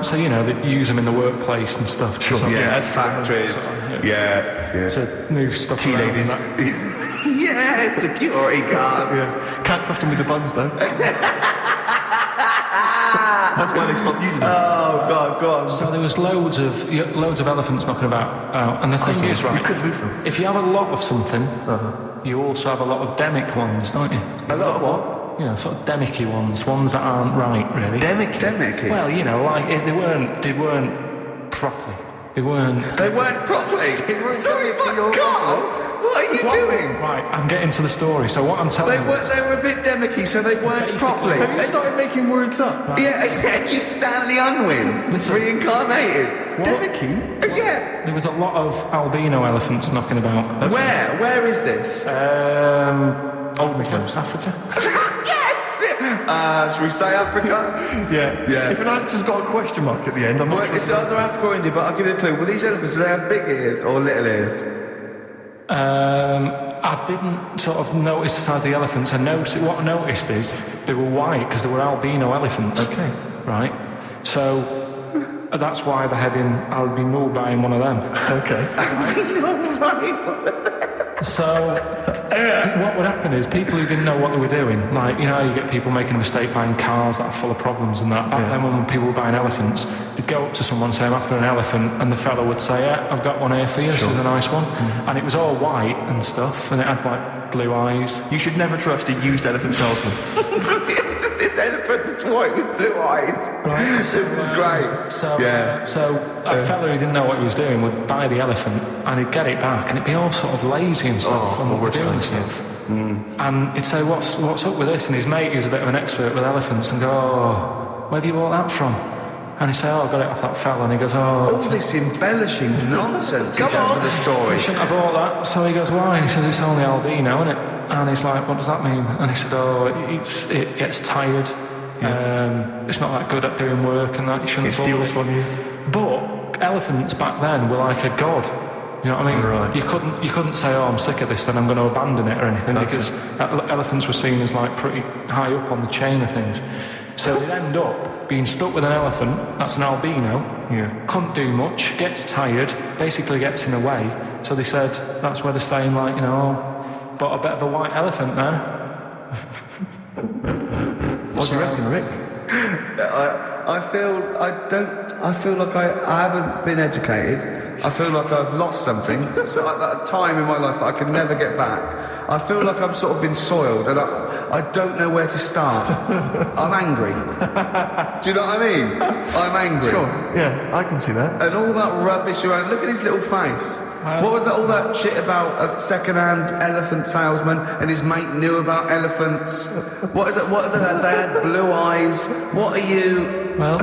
they use them in the workplace and stuff. As factories. Yeah. To move stuff Tea around. ladies. Yeah, security guards. Yeah. Can't trust them with the buns, though. That's why they stopped using them. Oh, God, go on. So there was loads of elephants knocking about. And the thing is, right, if you have a lot of something, you also have a lot of demic ones, don't you? A lot of what? Sort of demicky ones that aren't right, really. Demicky? Well, they weren't properly. They weren't properly? Sorry, what, Carl? What are you doing? Right, I'm getting to the story. So what I'm telling you... They were a bit demicky, so they weren't properly. Have you started making words up? Right. Yeah, you Stanley Unwin. Reincarnated. Demicky? Yeah. There was a lot of albino elephants knocking about. Okay. Where is this? Africa. Yes! Should we say Africa? Yeah. If an answer's got a question mark at the end, I'm not sure. It's either Africa or India, but I'll give you a clue. Well, these elephants, do they have big ears or little ears? I didn't sort of notice the size of the elephants. What I noticed is they were white because they were albino elephants. Okay. Right? So that's why the heading, I'll be null buying one of them. Okay. So, what would happen is people who didn't know what they were doing, like, you know, you get people making a mistake buying cars that are full of problems and that. Back then when people were buying elephants, they'd go up to someone, say, I'm after an elephant, and the fellow would say, yeah, I've got one here for you, this is a nice one. And it was all white and stuff, and it had, like, blue eyes. You should never trust a used elephant salesman. This elephant is white with blue eyes. Right. This is great. So a fella who didn't know what he was doing would buy the elephant and he'd get it back and it'd be all sort of lazy and stuff and what we're doing and stuff. And he'd say, what's up with this? And his mate, who's a bit of an expert with elephants, and go, oh, where have you bought that from? And he'd say, oh, I got it off that fella. And he goes, oh... All this embellishing nonsense he does with the story. You shouldn't have bought that. So he goes, why? And he says, it's only albino, isn't it? And he's like, what does that mean? And he said, oh, it gets tired. It's not that good at doing work and that. You shouldn't have bought it. It steals from you. But elephants back then were like a god. You know what I mean? Right. You couldn't say, oh, I'm sick of this, then I'm going to abandon it or anything, because elephants were seen as like pretty high up on the chain of things. So they'd end up being stuck with an elephant, that's an albino, couldn't do much, gets tired, basically gets in the way. So they said, that's where they're saying, like, you know, oh, bought a bit of a white elephant now. What do you reckon, Rick? I feel like I haven't been educated. I feel like I've lost something. So at a time in my life that I can never get back. I feel like I've sort of been soiled and I don't know where to start. I'm angry. Do you know what I mean? I'm angry. Sure, yeah, I can see that. And all that rubbish around. Look at his little face. What was all that shit about a second-hand elephant salesman and his mate knew about elephants? What is it? What are they? They had blue eyes. What are you? Well...